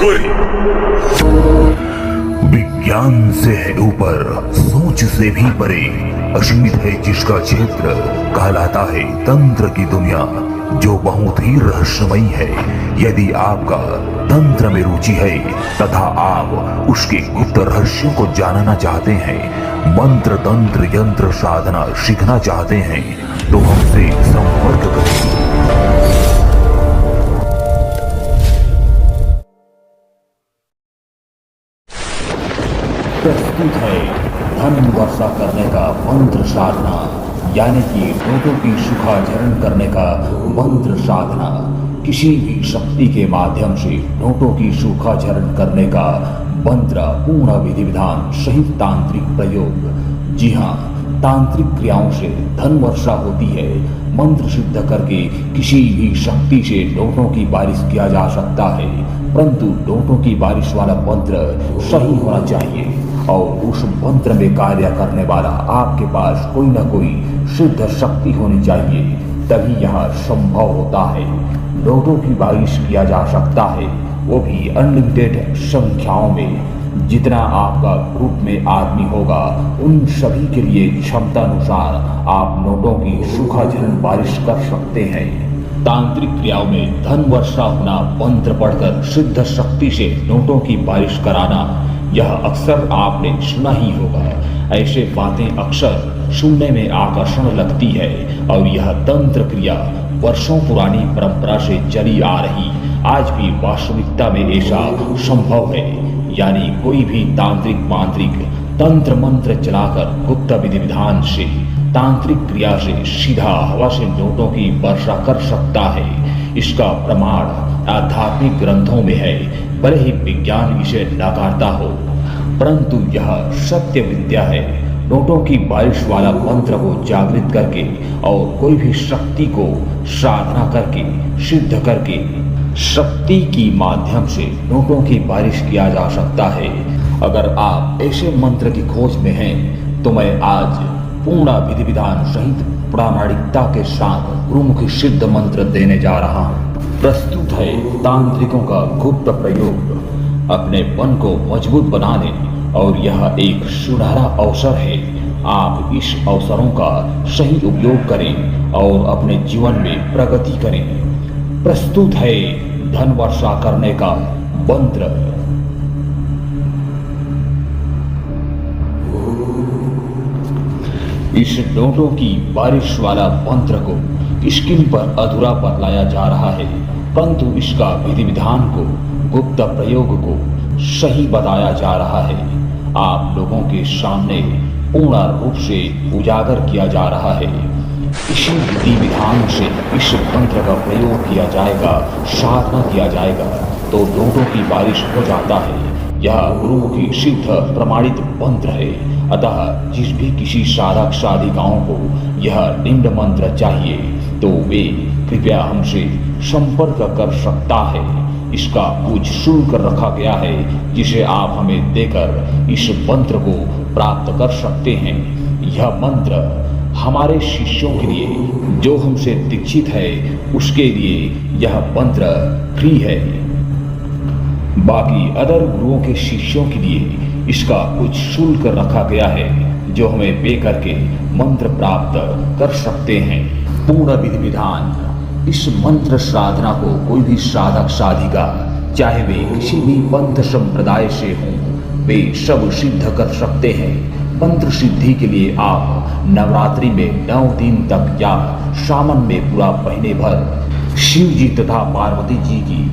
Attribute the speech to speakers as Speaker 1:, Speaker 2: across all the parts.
Speaker 1: अघोरी।
Speaker 2: विज्ञान से है ऊपर, सोच से भी परे, असीमित है जिसका क्षेत्र, कहलाता है तंत्र की दुनिया, जो बहुत ही रहस्यमयी है। यदि आपका तंत्र में रुचि है तथा आप उसके गुप्त रहस्यों को जानना चाहते हैं, मंत्र तंत्र यंत्र साधना सीखना चाहते हैं, तो हमसे संपर्क करें। प्रस्तुत है धन वर्षा करने का मंत्र साधना, यानी कि नोटों की सुखाचरण करने का मंत्र साधना। किसी भी शक्ति के माध्यम से नोटों की सुखाचरण करने का मंत्र पूर्ण विधि विधान सहित तांत्रिक प्रयोग। जी हाँ, तांत्रिक क्रियाओं से धन वर्षा होती है। मंत्र सिद्ध करके किसी भी शक्ति से नोटों की बारिश किया जा सकता है, परंतु नोटों की बारिश वाला मंत्र सही होना चाहिए और उस मंत्र में कार्य करने वाला आपके पास कोई ना कोई शुद्ध शक्ति होनी चाहिए, तभी यह संभव होता है। नोटों की बारिश किया जा सकता है, वो भी अनलिमिटेड संख्याओं में। जितना आपका ग्रुप में आदमी होगा, उन सभी के लिए क्षमता अनुसार आप नोटों की सुखाचरण बारिश कर सकते हैं। तांत्रिक क्रियाओं में धन वर्षा होना, मंत्र पढ़कर सिद्ध शक्ति से नोटों की बारिश कराना, यह अक्सर आपने सुना ही होगा। ऐसे बातें अक्सर सुनने में आकर्षण लगती है और यह तंत्र क्रिया वर्षों पुरानी परंपरा से चली आ रही आज भी वास्तविकता में ऐसा संभव है। यानी कोई भी तांत्रिक मांत्रिक तंत्र मंत्र चलाकर गुप्त विधि विधान से तांत्रिक क्रिया से सीधा हवा से नोटों की वर्षा कर सकता है। इसका प्रमाण आध्यात्मिक ग्रंथों में है, भले ही विज्ञान इसे नकारता हो, परंतु यह सत्य विद्या है। नोटों की बारिश वाला मंत्र को जागृत करके और कोई भी शक्ति को साधना करके सिद्ध करके शक्ति की माध्यम से नोटों की बारिश किया जा सकता है। अगर आप ऐसे मंत्र की खोज में हैं, तो मैं आज पूर्ण विधि विधान सहित प्रामाणिकता के साथ गुरुमुखी सिद्ध मंत्र देने जा रहा हूँ। प्रस्तुत है तांत्रिकों का गुप्त प्रयोग। अपने मन को मजबूत बना लें और यह एक सुनहरा अवसर है। आप इस अवसरों का सही उपयोग करें और अपने जीवन में प्रगति करें। प्रस्तुत है धन वर्षा करने का मंत्र। इस नोटों की बारिश वाला मंत्र को स्क्रीन पर अधूरा बतलाया जा रहा है, परंतु इसका विधि विधान को गुप्त प्रयोग को सही बताया जा रहा है। आप लोगों के सामने पूर्ण रूप से उजागर किया जा रहा है। इसी विधि विधान से इस मंत्र का प्रयोग किया जाएगा, साधना किया जाएगा तो नोटों की बारिश हो जाता है। यह गुरुमुखी सिद्ध प्रमाणित मंत्र है। अतः जिस भी किसी साधक साधिकाओं को यह निम्न मंत्र चाहिए तो वे कृपया हमसे संपर्क कर सकता है। इसका कुछ शुल्क रखा गया है, जिसे आप हमें देकर इस मंत्र को प्राप्त कर सकते हैं। यह मंत्र हमारे शिष्यों के लिए, जो हमसे दीक्षित है, उसके लिए यह मंत्र फ्री है। बाकी अदर गुरुओं के शिष्यों के लिए इसका कुछ शुल्क रखा गया है, जो हमें पे करके मंत्र प्राप्त कर सकते हैं। पूर्ण विधि विधान। इस मंत्र साधना को कोई भी साधक साधिका, चाहे वे किसी भी पंथ संप्रदाय से हों, वे सब सिद्ध कर सकते हैं। मंत्र सिद्धि के लिए आप नवरात्रि में 9 दिन तक या सावन में पूरा महीने भर शिव जी तथा पार्वती जी की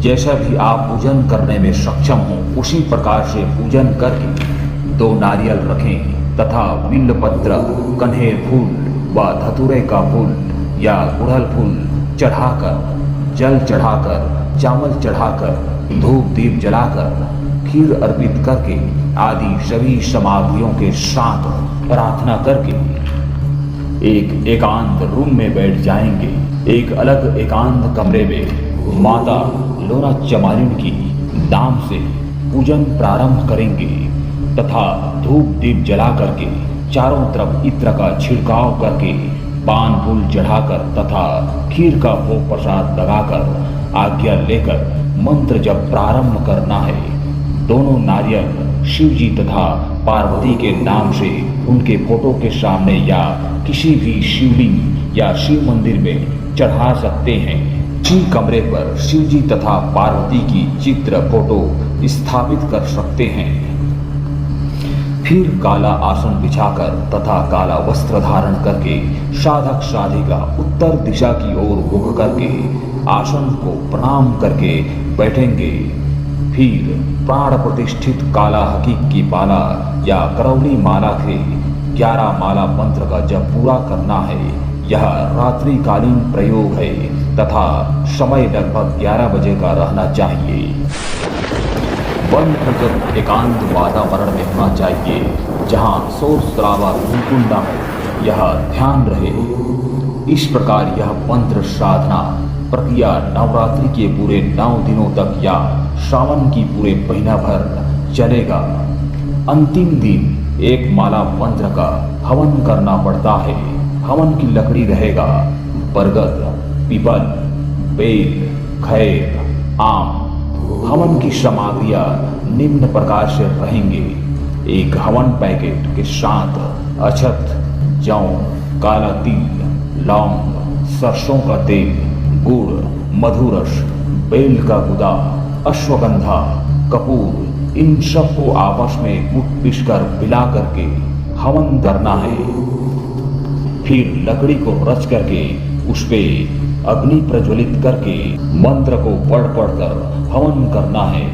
Speaker 2: जैसा भी आप पूजन करने में सक्षम हो, उसी प्रकार से पूजन करके 2 नारियल रखें तथा बिल्वपत्र, कन्हेर फूल व धतूरे का फूल या गुड़हल फूल चढ़ाकर, जल चढ़ाकर, चावल चढ़ाकर, धूप दीप जलाकर, खीर अर्पित करके आदि सभी सामग्रियों के साथ प्रार्थना करके एक एकांत रूम में बैठ जाएंगे। एक अलग एकांत कमरे में माता लोना चमारिन की नाम से पूजन प्रारंभ करेंगे तथा धूप दीप जला करके चारों तरफ इत्र का छिड़काव करके पान फूल चढ़ाकर तथा खीर का भोग प्रसाद लगाकर आज्ञा लेकर मंत्र जब प्रारंभ करना है, दोनों नारियल शिव जी तथा पार्वती के नाम से उनके फोटो के सामने या किसी भी शिवलिंग या शिव मंदिर में चढ़ा सकते हैं। उसी कमरे पर शिव जी तथा पार्वती की चित्र फोटो स्थापित कर सकते हैं। फिर काला आसन बिछाकर तथा काला वस्त्र धारण करके साधक साधिका उत्तर दिशा की ओर मुख करके आसन को प्रणाम करके बैठेंगे। फिर प्राण प्रतिष्ठित काला हकीक की माला या करौली माला के 11 माला मंत्र का जब पूरा करना है। यह रात्रिकालीन प्रयोग है तथा समय लगभग 11 बजे का रहना चाहिए। वन प्रगत एकांत वातावरण में होना चाहिए, जहाँ शोर शराबा बिल्कुल न हो। यह ध्यान रहे। इस प्रकार यह मंत्र साधना प्रक्रिया नवरात्रि के पूरे 9 दिनों तक या श्रावण की पूरे महीना भर चलेगा। अंतिम दिन एक माला मंत्र का हवन करना पड़ता है। हवन की लकड़ी रहेगा बरगद, पीपल, बेल, खैर, आम। हवन की सामग्रियां निम्न प्रकार से रहेंगे। एक हवन पैकेट के साथ अक्षत, जौ, काला तिल, लौंग, सरसों का तेल, गुड़, मधुरस, बेल का गुदा, अश्वगंधा, कपूर, इन सबको आपस में कूट पीस कर मिला करके हवन करना है। फिर लकड़ी को रच करके उस पे अग्नि प्रज्वलित करके मंत्र को पढ़ कर हवन करना है।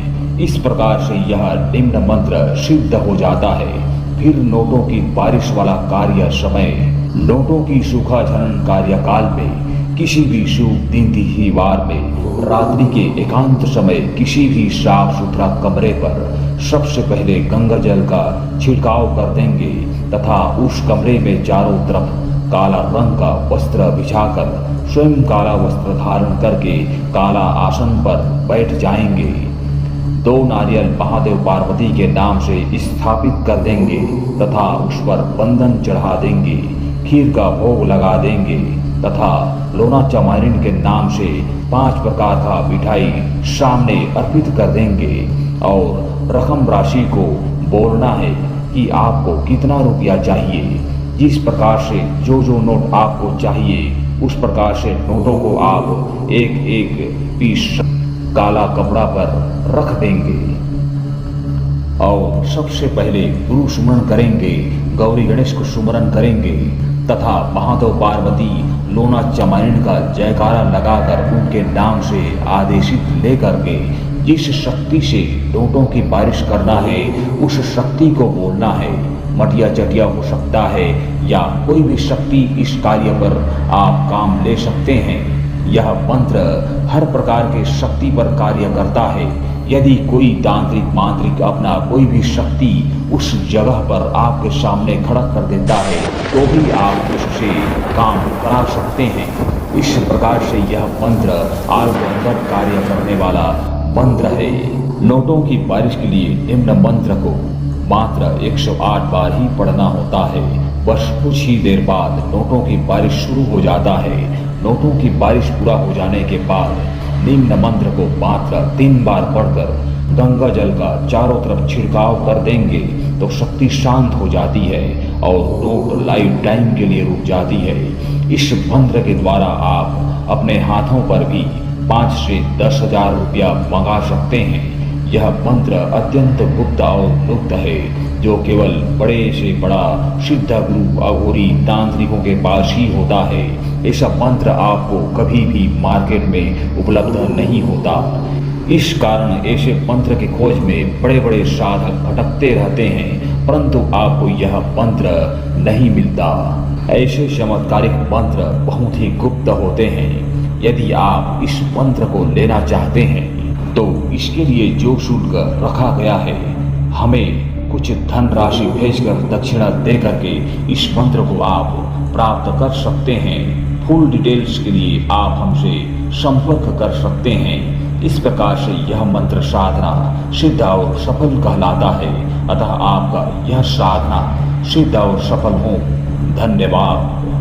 Speaker 2: इस प्रकार से यह निम्न मंत्र सिद्ध हो जाता है। फिर नोटों की बारिश वाला कार्य समय, नोटों की सूखा झनन कार्यकाल में, किसी भी शुभ दिन तिथिवार में, रात्रि के एकांत समय किसी भी साफ सुथरा कमरे पर सबसे पहले गंगा जल का छिड़काव कर देंगे तथा उस कमरे में चारों तरफ काला रंग का वस्त्र बिछाकर स्वयं काला वस्त्र धारण करके काला आसन पर बैठ जाएंगे। 2 नारियल महादेव पार्वती के नाम से स्थापित कर देंगे तथा उस पर बंधन चढ़ा देंगे। खीर का भोग लगा देंगे तथा लोना चमारिन के नाम से 5 प्रकार का मिठाई सामने अर्पित कर देंगे और रकम राशि को बोलना है कि आपको कितना रुपया चाहिए। जिस प्रकार से जो नोट आपको चाहिए उस प्रकार से नोटों को आप एक एक पीस काला कपड़ा पर रख देंगे और सबसे पहले गुरु सुमरन करेंगे, गौरी गणेश को सुमरन करेंगे तथा महादेव पार्वती लोना चमारिन का जयकारा लगाकर उनके नाम से आदेशित लेकर के जिस शक्ति से नोटों की बारिश करना है उस शक्ति को बोलना है। मटिया चटिया हो सकता है या कोई भी शक्ति इस कार्य पर आप काम ले सकते हैं। यह मंत्र हर प्रकार के शक्ति पर कार्य करता है। यदि कोई तांत्रिक मांत्रिक अपना कोई भी शक्ति उस जगह पर आपके सामने खड़ा कर देता है तो भी आप उससे काम करा सकते हैं। इस प्रकार से यह मंत्र आलवंदर कार्य करने वाला मंत्र है। नोटों की बारिश के लिए निम्न मंत्र को मात्र 108 बार ही पढ़ना होता है। बस कुछ ही देर बाद नोटों की बारिश शुरू हो जाता है। नोटों की बारिश पूरा हो जाने के बाद निम्न मंत्र को मात्र 3 बार पढ़कर गंगा जल का चारों तरफ छिड़काव कर देंगे तो शक्ति शांत हो जाती है और नोट लाइफ टाइम के लिए रुक जाती है। इस मंत्र के द्वारा आप अपने हाथों पर भी 5 से 10,000 रुपया मंगा सकते हैं। यह मंत्र अत्यंत गुप्त और गुप्त है जो केवल बड़े से बड़ा सिद्ध गुरु अघोरी तांत्रिकों के पास ही होता है। ऐसा मंत्र आपको कभी भी मार्केट में उपलब्ध नहीं होता। इस कारण ऐसे मंत्र की खोज में बड़े बड़े साधक भटकते रहते हैं परंतु आपको यह मंत्र नहीं मिलता। ऐसे चमत्कारिक मंत्र बहुत ही गुप्त होते हैं। यदि आप इस मंत्र को लेना चाहते हैं तो इसके लिए जो शुल्क रखा गया है हमें कुछ धनराशि भेजकर दक्षिणा दे करके इस मंत्र को आप प्राप्त कर सकते हैं। फुल डिटेल्स के लिए आप हमसे संपर्क कर सकते हैं। इस प्रकार से यह मंत्र साधना सिद्ध और सफल कहलाता है। अतः आपका यह साधना सिद्ध और सफल हो। धन्यवाद।